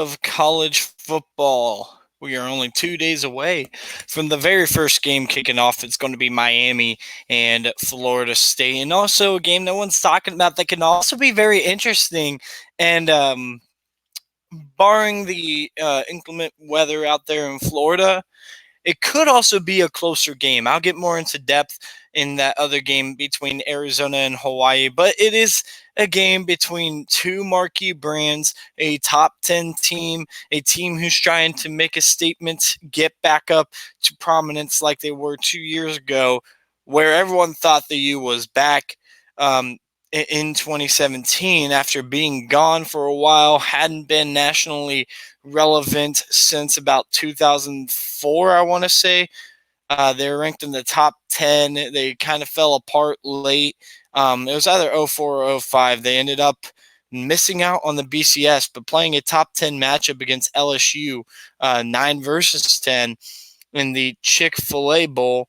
of college football. We are only 2 days away from the very first game kicking off. It's going to be Miami and Florida State, and also a game no one's talking about that can also be very interesting. And barring the inclement weather out there in Florida, it could also be a closer game. I'll get more into depth in that other game between Arizona and Hawaii, but it is a game between two marquee brands, a top 10 team, a team who's trying to make a statement, get back up to prominence like they were 2 years ago, where everyone thought the U was back. In 2017, after being gone for a while, hadn't been nationally relevant since about 2004, I want to say. They were ranked in the top 10. They kind of fell apart late. It was either '04 or '05. They ended up missing out on the BCS, but playing a top 10 matchup against LSU, 9 versus 10 in the Chick-fil-A Bowl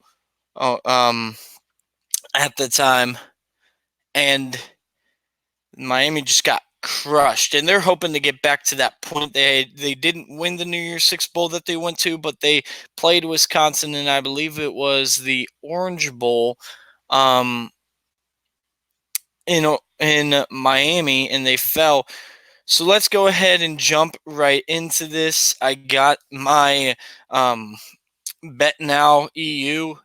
uh, um, at the time. And Miami just got crushed, and they're hoping to get back to that point. They didn't win the New Year's Six Bowl that they went to, but they played Wisconsin, and I believe it was the Orange Bowl, um, in Miami, and they fell. So let's go ahead and jump right into this. I got my Bet Now EU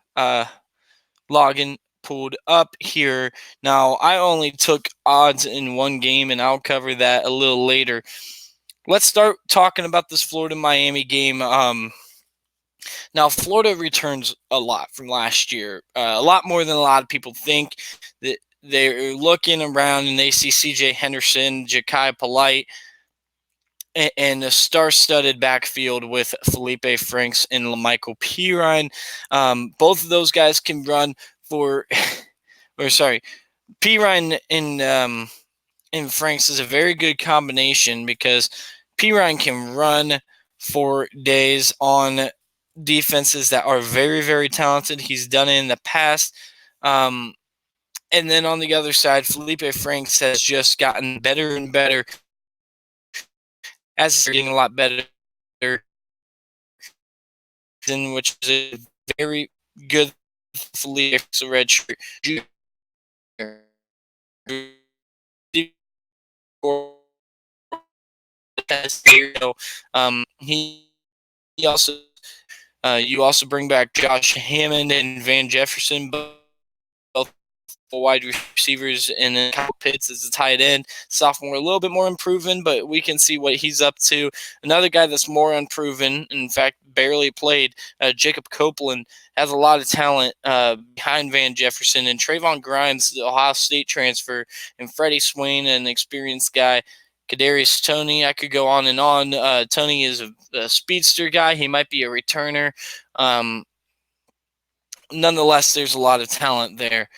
login pulled up here. Now, I only took odds in one game, and I'll cover that a little later. Let's start talking about this Florida-Miami game. Now, Florida returns a lot from last year, a lot more than a lot of people think. That they're looking around and they see C.J. Henderson, Ja'Kai Polite, and a star-studded backfield with Felipe Franks and La'Mical Perine. Both of those guys can run for, or sorry, Perine and Franks is a very good combination because Perine can run for days on defenses that are very, very talented. He's done it in the past. And then on the other side, Felipe Franks has just gotten better and better as he's getting a lot better, which is a very good Felipe redshirt junior. He also you also bring back Josh Hammond and Van Jefferson, both wide receivers, and then Kyle Pitts as a tight end. Sophomore, a little bit more unproven, but we can see what he's up to. Another guy that's more unproven, in fact, barely played, Jacob Copeland, has a lot of talent behind Van Jefferson, and Trayvon Grimes, the Ohio State transfer, and Freddie Swain, an experienced guy. Kadarius Toney, I could go on and on. Toney is a speedster guy. He might be a returner. Nonetheless, there's a lot of talent there.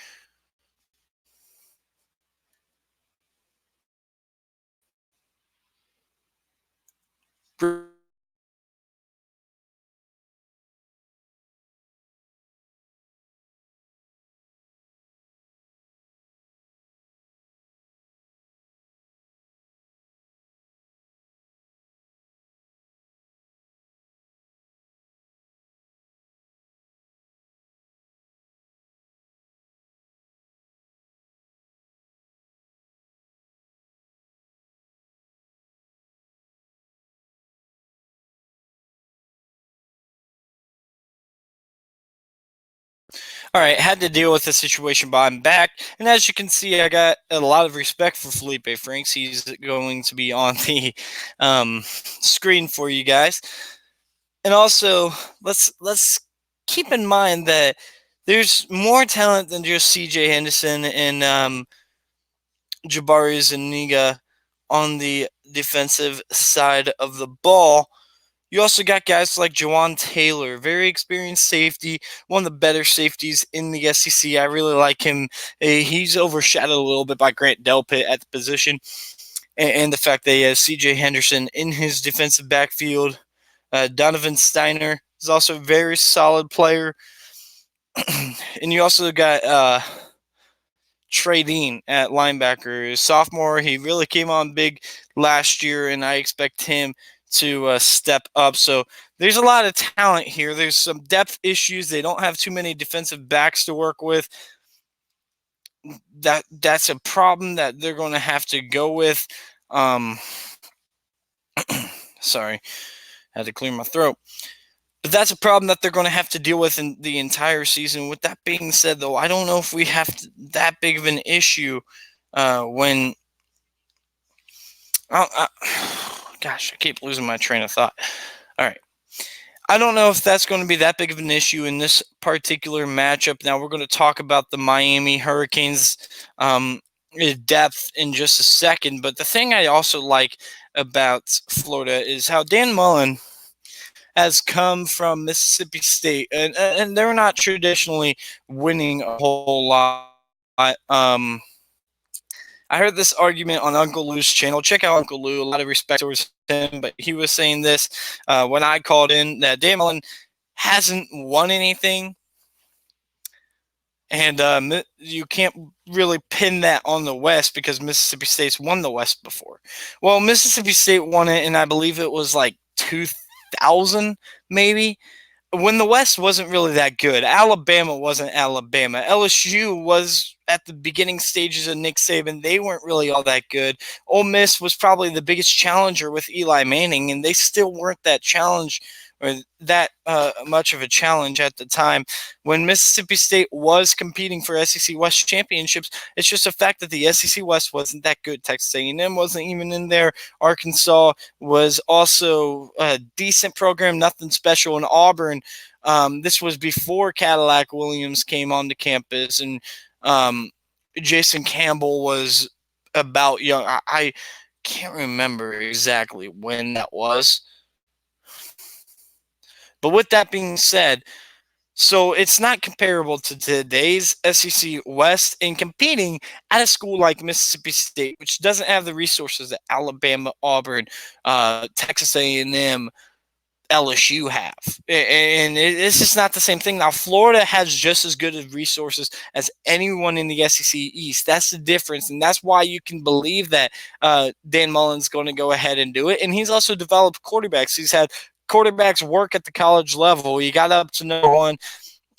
All right, had to deal with the situation, but I'm back. And as you can see, I got a lot of respect for Felipe Franks. He's going to be on the screen for you guys. And also, let's keep in mind that there's more talent than just C.J. Henderson and Jabari Zuniga on the defensive side of the ball. You also got guys like Jawan Taylor, very experienced safety, one of the better safeties in the SEC. I really like him. He's overshadowed a little bit by Grant Delpit at the position, and the fact that he has C.J. Henderson in his defensive backfield. Donovan Steiner is also a very solid player. And you also got Trey Dean at linebacker. Sophomore, he really came on big last year, and I expect him to step up. So there's a lot of talent here. There's some depth issues. They don't have too many defensive backs to work with. That's a problem that they're going to have to go with. Sorry, had to clear my throat. But that's a problem that they're going to have to deal with in the entire season. With that being said, though, I don't know if we have that big of an issue when. Gosh, I keep losing my train of thought. All right. I don't know if that's going to be that big of an issue in this particular matchup. Now we're going to talk about the Miami Hurricanes depth in just a second. But the thing I also like about Florida is how Dan Mullen has come from Mississippi State, and they're not traditionally winning a whole lot. I heard this argument on Uncle Lou's channel. Check out Uncle Lou. A lot of respect towards him, but he was saying this when I called in that Dan Mullen hasn't won anything, and you can't really pin that on the West because Mississippi State's won the West before. Well, Mississippi State won it, and I believe it was like 2000 maybe, when the West wasn't really that good. Alabama wasn't Alabama. LSU was at the beginning stages of Nick Saban. They weren't really all that good. Ole Miss was probably the biggest challenger with Eli Manning, and they still weren't that challenge or that much of a challenge at the time. When Mississippi State was competing for SEC West championships, it's just a fact that the SEC West wasn't that good. Texas A&M wasn't even in there. Arkansas was also a decent program, nothing special. In Auburn, this was before Cadillac Williams came onto campus, and Jason Campbell was about young. I can't remember exactly when that was. But with that being said, so it's not comparable to today's SEC West, and competing at a school like Mississippi State, which doesn't have the resources that Alabama, Auburn, Texas A&M, LSU have. And it's just not the same thing. Now, Florida has just as good of resources as anyone in the SEC East. That's the difference, and that's why you can believe that Dan Mullen's going to go ahead and do it. And he's also developed quarterbacks. He's had quarterbacks work at the college level. He got up to number one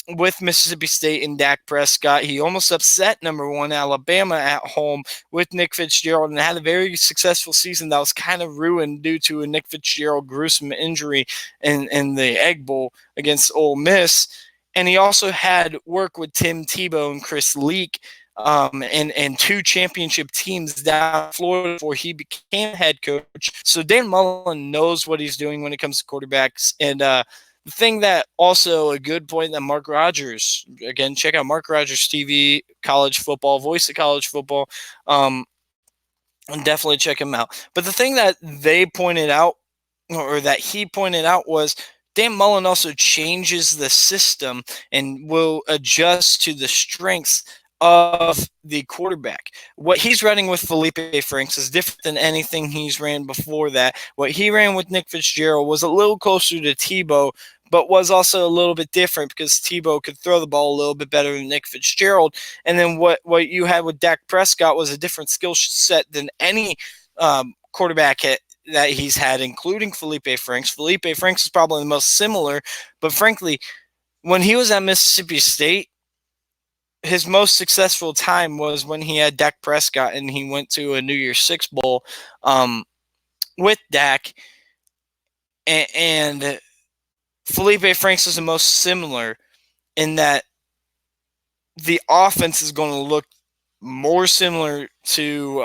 with Mississippi State and Dak Prescott. He almost upset number one Alabama at home with Nick Fitzgerald and had a very successful season that was kind of ruined due to a Nick Fitzgerald gruesome injury in the Egg Bowl against Ole Miss. And he also had work with Tim Tebow and Chris Leak and two championship teams down in Florida before he became head coach. So Dan Mullen knows what he's doing when it comes to quarterbacks. And the thing that also a good point that Mark Rogers, again, check out Mark Rogers TV, college football, voice of college football, and definitely check him out. But the thing that they pointed out, or that he pointed out, was Dan Mullen also changes the system and will adjust to the strengths of the quarterback. What he's running with Felipe Franks is different than anything he's ran before that. What he ran with Nick Fitzgerald was a little closer to Tebow, but was also a little bit different because Tebow could throw the ball a little bit better than Nick Fitzgerald. And then what you had with Dak Prescott was a different skill set than any quarterback that he's had, including Felipe Franks. Felipe Franks is probably the most similar, but frankly, when he was at Mississippi State, his most successful time was when he had Dak Prescott and he went to a New Year's Six Bowl with Dak. And Felipe Franks is the most similar in that the offense is going to look more similar to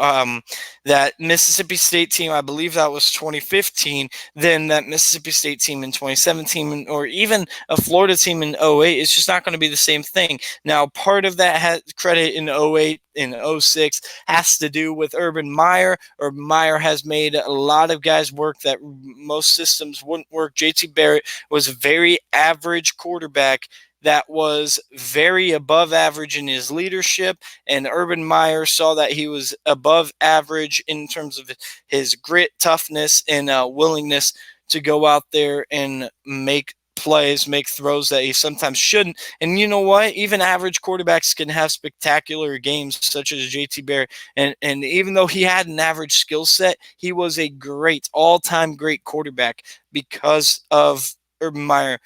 that Mississippi State team, I believe that was 2015, than that Mississippi State team in 2017, or even a Florida team in 08. It's just not going to be the same thing. Now, part of that has credit in 08 and 06 has to do with Urban Meyer. Urban Meyer has made a lot of guys work that most systems wouldn't work. JT Barrett was a very average quarterback that was very above average in his leadership, and Urban Meyer saw that he was above average in terms of his grit, toughness, and willingness to go out there and make plays, make throws that he sometimes shouldn't. And you know what? Even average quarterbacks can have spectacular games, such as JT Barrett. And even though he had an average skill set, he was a great, all-time great quarterback because of Urban Meyer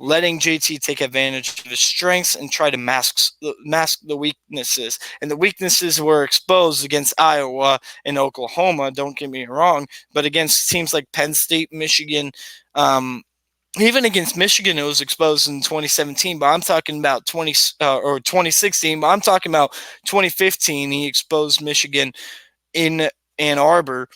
letting JT take advantage of his strengths and try to mask the weaknesses. And the weaknesses were exposed against Iowa and Oklahoma, don't get me wrong, but against teams like Penn State, Michigan, even against Michigan, it was exposed in 2017, but I'm talking about 2016, but I'm talking about 2015. He exposed Michigan in Ann Arbor.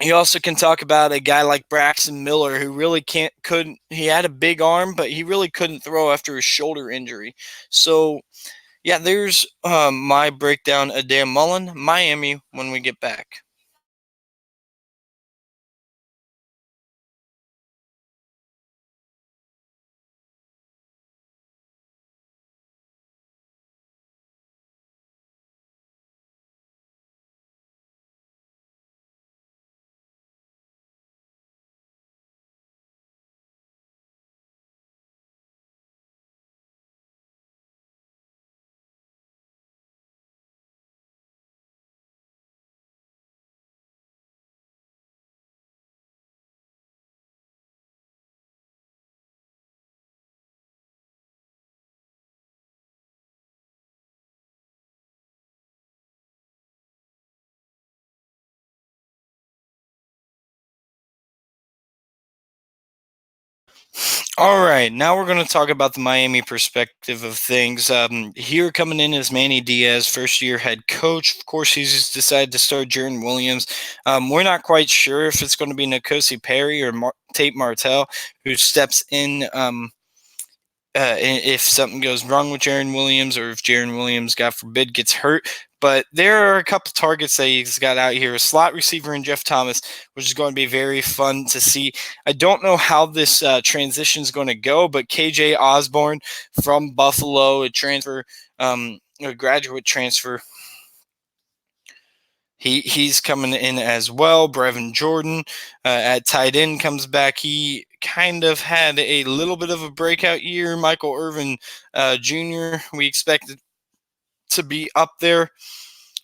You also can talk about a guy like Braxton Miller, who really couldn't. He had a big arm, but he really couldn't throw after his shoulder injury. So, yeah, there's my breakdown of Dan Mullen, Miami, when we get back. All right, now we're going to talk about the Miami perspective of things. Here coming in is Manny Diaz, first-year head coach. Of course, he's just decided to start Jarren Williams. We're not quite sure if it's going to be N'Kosi Perry or Tate Martell who steps in if something goes wrong with Jarren Williams, or if Jarren Williams, God forbid, gets hurt. But there are a couple targets that he's got out here. A slot receiver in Jeff Thomas, which is going to be very fun to see. I don't know how this transition is going to go, but KJ Osborne from Buffalo, a graduate transfer, he's coming in as well. Brevin Jordan at tight end comes back. He kind of had a little bit of a breakout year. Michael Irvin Jr., we expected to be up there.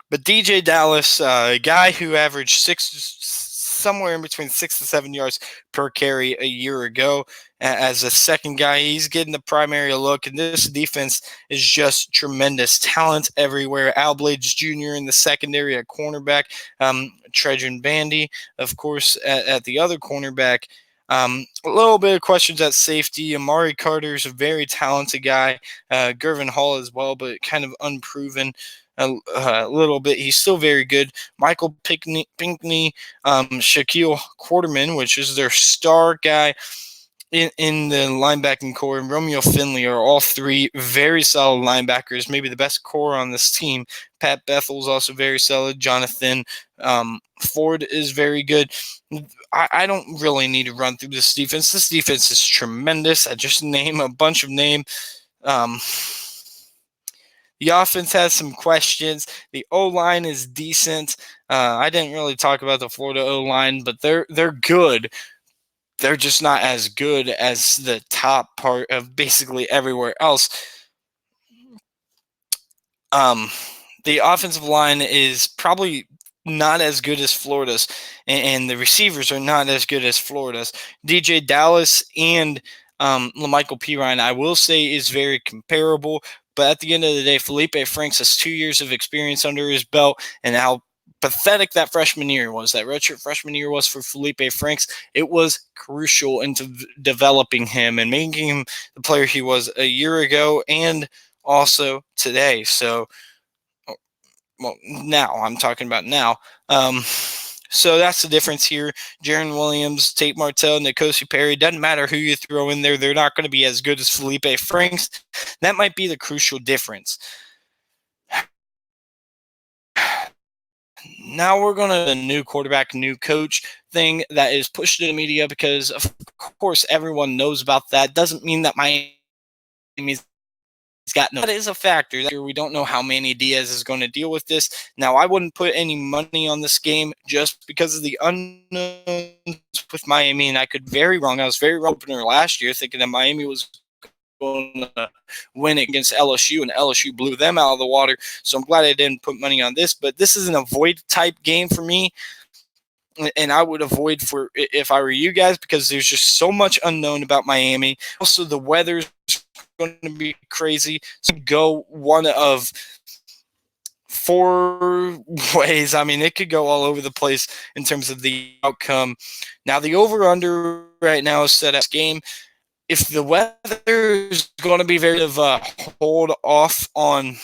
But DJ Dallas, a guy who averaged somewhere in between 6 to 7 yards per carry a year ago. As a second guy, he's getting the primary look, and this defense is just tremendous. Talent everywhere. Al Blades Jr. in the secondary at cornerback. Trajan Bandy, of course, at the other cornerback. A little bit of questions at safety. Amari Carter's a very talented guy. Gervin Hall as well, but kind of unproven a little bit. He's still very good. Michael Pinkney, Shaquille Quarterman, which is their star guy in the linebacking core, and Romeo Finley are all three very solid linebackers, maybe the best core on this team. Pat Bethel is also very solid. Jonathan Ford is very good. I don't really need to run through this defense. This defense is tremendous. I just name a bunch of names. The offense has some questions. The O-line is decent. I didn't really talk about the Florida O-line, but they're good. They're just not as good as the top part of basically everywhere else. The offensive line is probably not as good as Florida's, and the receivers are not as good as Florida's. DJ Dallas and Lamichael Pirine, I will say, is very comparable. But at the end of the day, Felipe Franks has 2 years of experience under his belt, and how pathetic that freshman year was, that redshirt freshman year was for Felipe Franks. It was crucial into developing him and making him the player he was a year ago and also today. So, well, now I'm talking about now. So that's the difference here. Jarren Williams, Tate Martell, N'Kosi Perry, doesn't matter who you throw in there, they're not going to be as good as Felipe Franks. That might be the crucial difference. Now we're going to the new quarterback, new coach thing that is pushed to the media because, of course, everyone knows about that. Doesn't mean that Miami's got no. That is a factor. We don't know how Manny Diaz is going to deal with this. Now, I wouldn't put any money on this game just because of the unknowns with Miami, and I could very wrong. I was very wrong opener last year, thinking that Miami was going to win against LSU, and LSU blew them out of the water. So I'm glad I didn't put money on this. But this is an avoid type game for me, and I would avoid for if I were you guys because there's just so much unknown about Miami. Also, the weather's going to be crazy. So go one of 4 ways. I mean, it could go all over the place in terms of the outcome. Now, the over-under right now is set at game. If the weather is going to be very hold off on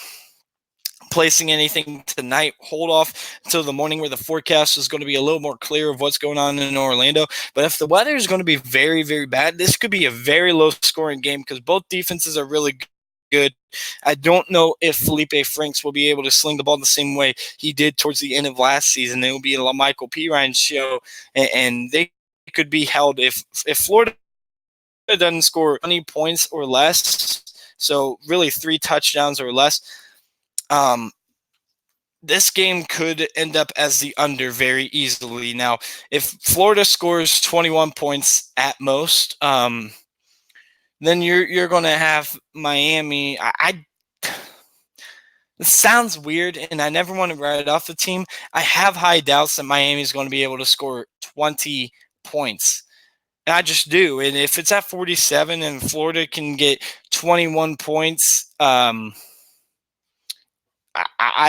placing anything tonight, hold off until the morning where the forecast is going to be a little more clear of what's going on in Orlando. But if the weather is going to be very, very bad, this could be a very low-scoring game because both defenses are really good. I don't know if Felipe Franks will be able to sling the ball the same way he did towards the end of last season. It will be a La'Mical Perine show, and they could be held if Florida doesn't score 20 points or less, so really 3 touchdowns or less, this game could end up as the under very easily. Now, if Florida scores 21 points at most, then you're going to have Miami. It sounds weird, and I never want to write off the team. I have high doubts that Miami is going to be able to score 20 points. And I just do. And if it's at 47 and Florida can get 21 points, I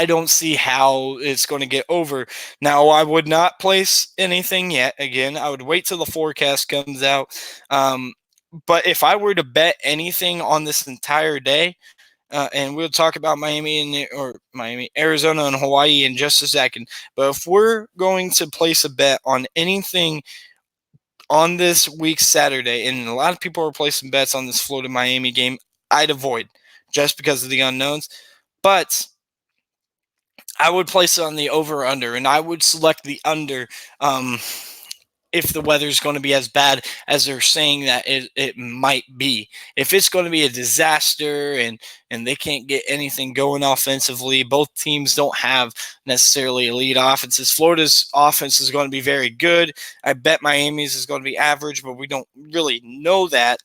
don't see how it's going to get over. Now, I would not place anything yet. Again, I would wait till the forecast comes out. But if I were to bet anything on this entire day, and we'll talk about Miami, Arizona, and Hawaii in just a second. But if we're going to place a bet on anything on this week's Saturday, and a lot of people are placing bets on this Florida-Miami game, I'd avoid just because of the unknowns. But I would place it on the over-under, and I would select the under if the weather's going to be as bad as they're saying that it might be. If it's going to be a disaster and they can't get anything going offensively, both teams don't have necessarily elite offenses. Florida's offense is going to be very good. I bet Miami's is going to be average, but we don't really know that.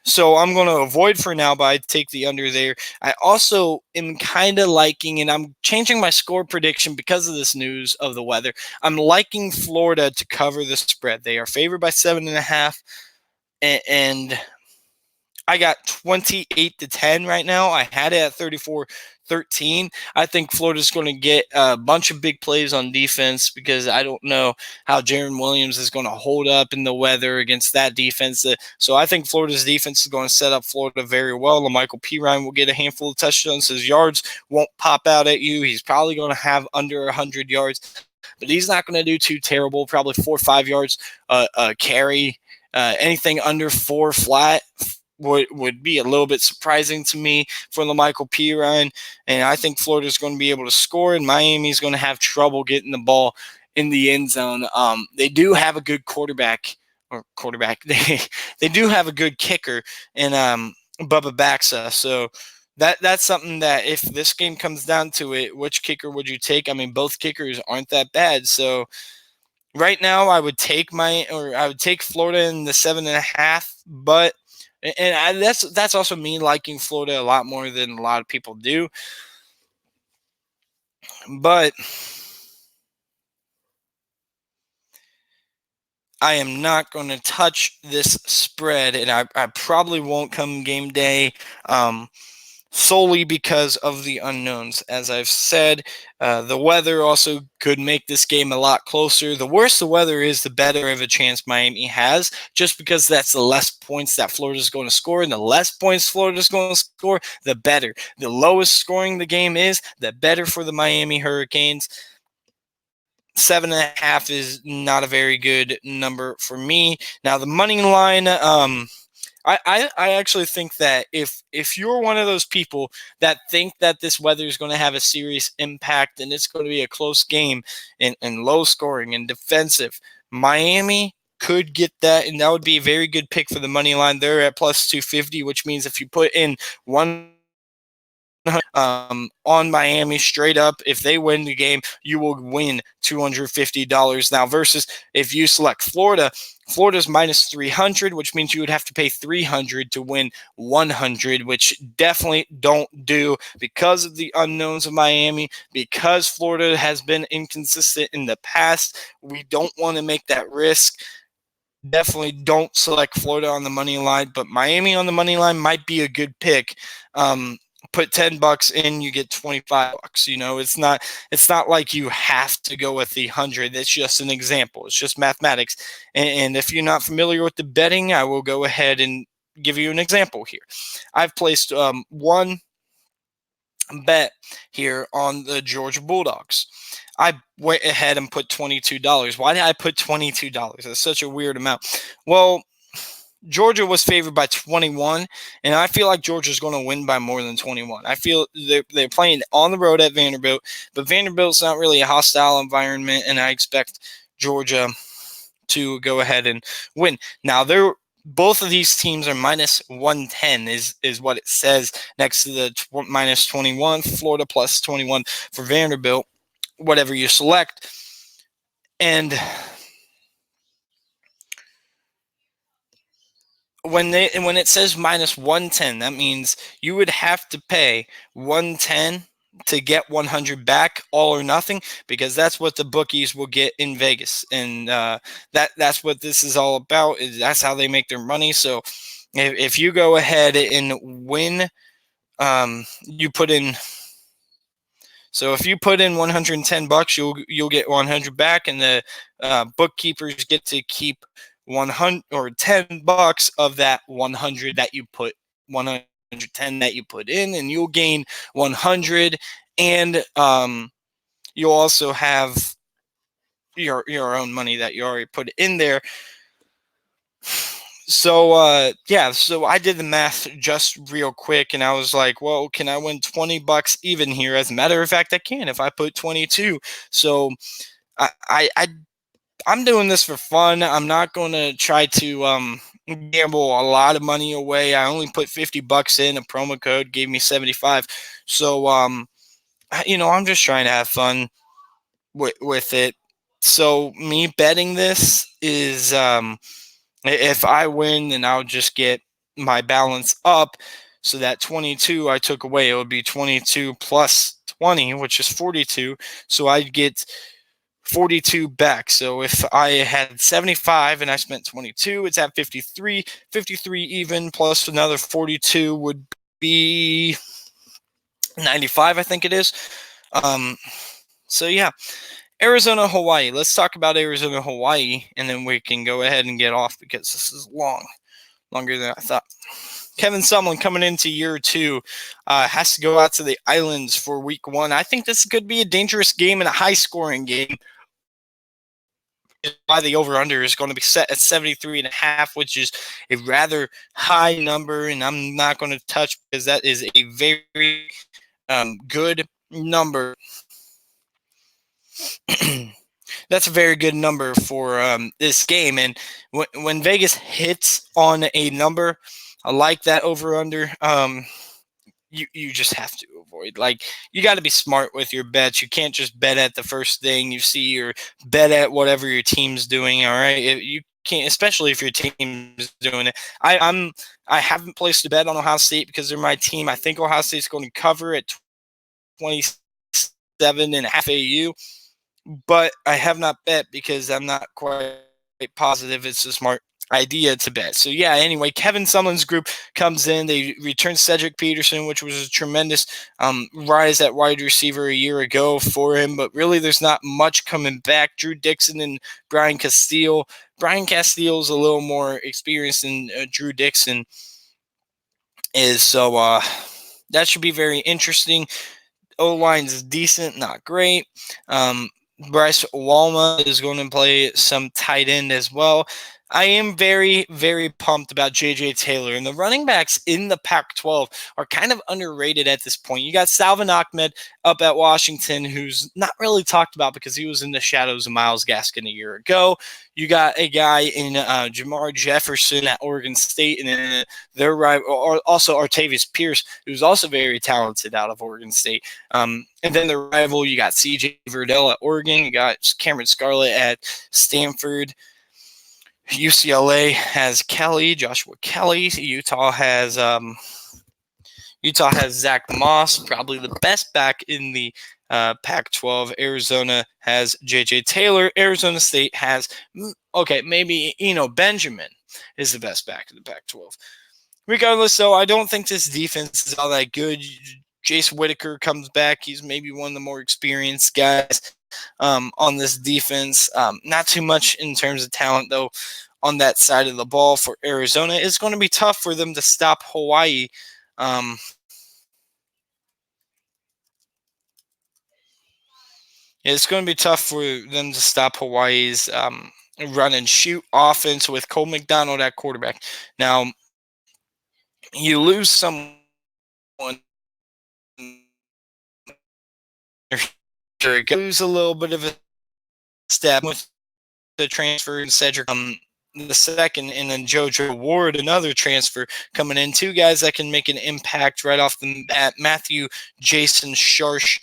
So I'm going to avoid for now, but I'd take the under there. I also am kind of liking, and I'm changing my score prediction because of this news of the weather. I'm liking Florida to cover the spread. They are favored by 7.5, and I got 28-10 right now. I had it at 34-13. I think Florida's going to get a bunch of big plays on defense because I don't know how Jarren Williams is going to hold up in the weather against that defense. So I think Florida's defense is going to set up Florida very well. La'Mical Perine will get a handful of touchdowns. His yards won't pop out at you. He's probably going to have under 100 yards, but he's not going to do too terrible, probably 4 or 5 yards carry. Anything under 4 flat would be a little bit surprising to me for La'Mical Perine, and I think Florida's going to be able to score, and Miami's going to have trouble getting the ball in the end zone. They do have a good quarterback. They do have a good kicker in Bubba Baxa, so that's something that if this game comes down to it, which kicker would you take? I mean, both kickers aren't that bad, so right now I would take Florida in the 7.5, but that's also me liking Florida a lot more than a lot of people do. But I am not going to touch this spread, and I probably won't come game day. Solely because of the unknowns. As I've said, the weather also could make this game a lot closer. The worse the weather is, the better of a chance Miami has, just because that's the less points that Florida's going to score, and the less points Florida's going to score, the better. The lowest scoring the game is, the better for the Miami Hurricanes. 7.5 is not a very good number for me. Now, the money line, I actually think that if you're one of those people that think that this weather is going to have a serious impact and it's going to be a close game and low scoring and defensive, Miami could get that, and that would be a very good pick for the money line. They're at plus 250, which means if you put in one on Miami straight up, if they win the game, you will win $250. Now, versus if you select Florida, Florida's minus 300, which means you would have to pay 300 to win 100, which definitely don't do because of the unknowns of Miami, because Florida has been inconsistent in the past. We don't want to make that risk. Definitely don't select Florida on the money line, but Miami on the money line might be a good pick. Put $10 in, you get $25. It's not like you have to go with the 100. It's just an example. It's just mathematics. And if you're not familiar with the betting, I will go ahead and give you an example here. I've placed one bet here on the Georgia Bulldogs. I went ahead and put $22. Why did I put $22? That's such a weird amount. Well, Georgia was favored by 21, and I feel like Georgia's going to win by more than 21. I feel they're playing on the road at Vanderbilt, but Vanderbilt's not really a hostile environment, and I expect Georgia to go ahead and win. Now, both of these teams are minus 110 is what it says next to the minus 21, Florida plus 21 for Vanderbilt, whatever you select. And when it says minus 110, that means you would have to pay 110 to get 100 back, all or nothing, because that's what the bookies will get in Vegas, and that's what this is all about. That's how they make their money. So if you go ahead and win, you put in. So if you put in $110, you'll get 100 back, and the bookkeepers get to keep 100 or $10 of that 100 that you put 110 that you put in, and you'll gain 100, and you'll also have your own money that you already put in there. So so I did the math just real quick, and I was like, well, can I win $20 even here? As a matter of fact, I can if I put 22. So I'm doing this for fun. I'm not going to try to gamble a lot of money away. I only put $50 in. A promo code gave me 75. So I'm just trying to have fun with it. So me betting this is if I win, then I'll just get my balance up. So that 22 I took away, it would be 22 plus 20, which is 42. So I'd get 42 back. So if I had 75 and I spent 22, it's at 53. 53 even plus another 42 would be 95, I think it is. So yeah. Arizona, Hawaii. Let's talk about Arizona, Hawaii, and then we can go ahead and get off because this is longer than I thought. Kevin Sumlin coming into year 2 has to go out to the Islands for week 1. I think this could be a dangerous game and a high-scoring game. Why the over-under is going to be set at 73.5, which is a rather high number, and I'm not going to touch because that is a very good number. That's a very good number for this game. And when Vegas hits on a number like that over-under, you just have to avoid. Like, you got to be smart with your bets. You can't just bet at the first thing you see or bet at whatever your team's doing, all right? You can't, especially if your team's doing it. I haven't placed a bet on Ohio State because they're my team. I think Ohio State's going to cover at 27.5 AU. But I have not bet because I'm not quite positive it's a smart idea to bet. So yeah, anyway, Kevin Sumlin's group comes in. They return Cedric Peterson, which was a tremendous rise at wide receiver a year ago for him. But really, there's not much coming back. Drew Dixon and Brian Castile. Brian Castile's a little more experienced than Drew Dixon is. So that should be very interesting. O-line's decent, not great. Bryce Walma is going to play some tight end as well. I am very, very pumped about J.J. Taylor. And the running backs in the Pac 12 are kind of underrated at this point. You got Salvin Ahmed up at Washington, who's not really talked about because he was in the shadows of Myles Gaskin a year ago. You got a guy in Jamar Jefferson at Oregon State, and then their rival, or also Artavius Pierce, who's also very talented out of Oregon State. And then the rival, you got C.J. Verdell at Oregon. You got Cameron Scarlett at Stanford. UCLA has Joshua Kelly. Utah has Zach Moss, probably the best back in the Pac-12. Arizona has J.J. Taylor. Arizona State has, maybe Benjamin is the best back in the Pac-12. Regardless, though, I don't think this defense is all that good. Jace Whitaker comes back. He's maybe one of the more experienced guys on this defense. Not too much in terms of talent, though, on that side of the ball for Arizona. It's going to be tough for them to stop Hawaii. It's going to be tough for them to stop Hawaii's run and shoot offense with Cole McDonald at quarterback. Now, you lose someone. Lose a little bit of a step with the transfer in Cedric the second, and then JoJo Ward, another transfer coming in. Two guys that can make an impact right off the bat. Jason Matthew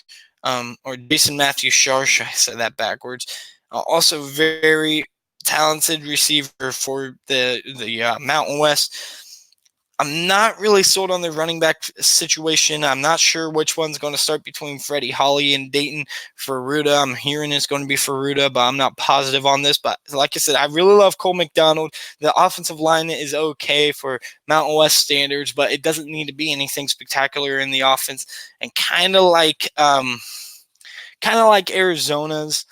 Sharsh. I said that backwards. Also very talented receiver for the Mountain West. I'm not really sold on the running back situation. I'm not sure which one's going to start between Freddie Holly and Dayton Ferruda. I'm hearing it's going to be Ferruda, but I'm not positive on this. But like I said, I really love Cole McDonald. The offensive line is okay for Mountain West standards, but it doesn't need to be anything spectacular in the offense. And kind of like Arizona's.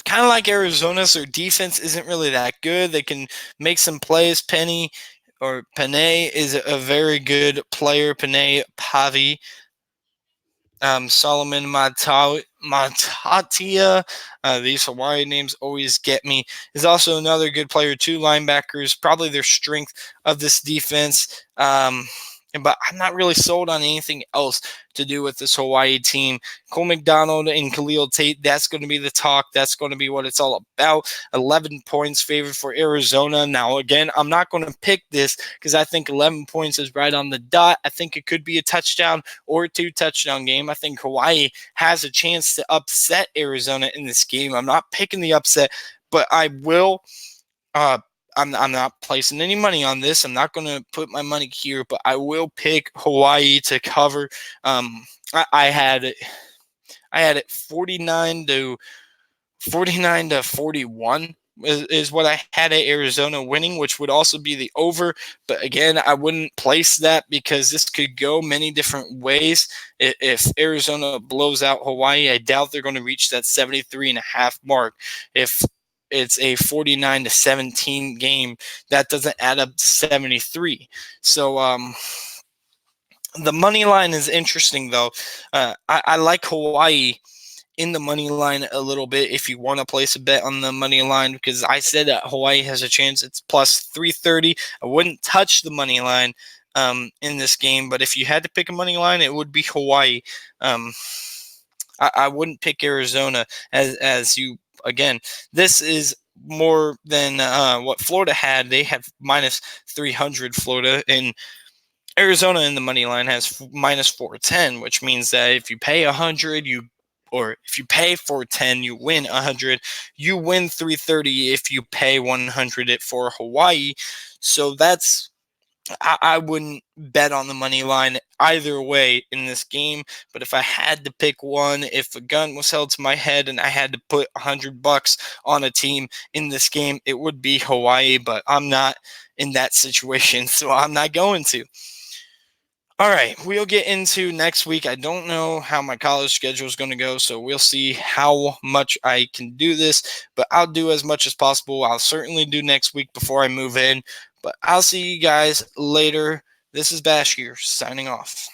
Their defense isn't really that good. They can make some plays. Penny is a very good player. Penny Pavi. Solomon Matatia. These Hawaii names always get me. Is also another good player. Two linebackers, probably their strength of this defense. But I'm not really sold on anything else to do with this Hawaii team. Cole McDonald and Khalil Tate, that's going to be the talk. That's going to be what it's all about. 11 points favored for Arizona. Now, again, I'm not going to pick this because I think 11 points is right on the dot. I think it could be a touchdown or a 2-touchdown game. I think Hawaii has a chance to upset Arizona in this game. I'm not picking the upset, but I will I'm not placing any money on this. I'm not going to put my money here, but I will pick Hawaii to cover. I had it 49 to 41 is what I had at Arizona winning, which would also be the over. But again, I wouldn't place that because this could go many different ways. If Arizona blows out Hawaii, I doubt they're going to reach that 73.5 mark. If it's a 49-17 game, that doesn't add up to 73. So the money line is interesting, though. I like Hawaii in the money line a little bit if you want to place a bet on the money line, because I said that Hawaii has a chance. It's plus 330. I wouldn't touch the money line in this game, but if you had to pick a money line, it would be Hawaii. I wouldn't pick Arizona as you. Again, this is more than what Florida had. They have minus 300 Florida, and Arizona in the money line has minus 410, which means that if you pay 100, if you pay 410, you win 100. You win 330 if you pay 100 for Hawaii. So I wouldn't bet on the money line either way in this game. But if I had to pick one, if a gun was held to my head and I had to put $100 on a team in this game, it would be Hawaii. But I'm not in that situation, so I'm not going to. All right, we'll get into next week. I don't know how my college schedule is going to go, so we'll see how much I can do this, but I'll do as much as possible. I'll certainly do next week before I move in, but I'll see you guys later. This is Bashir signing off.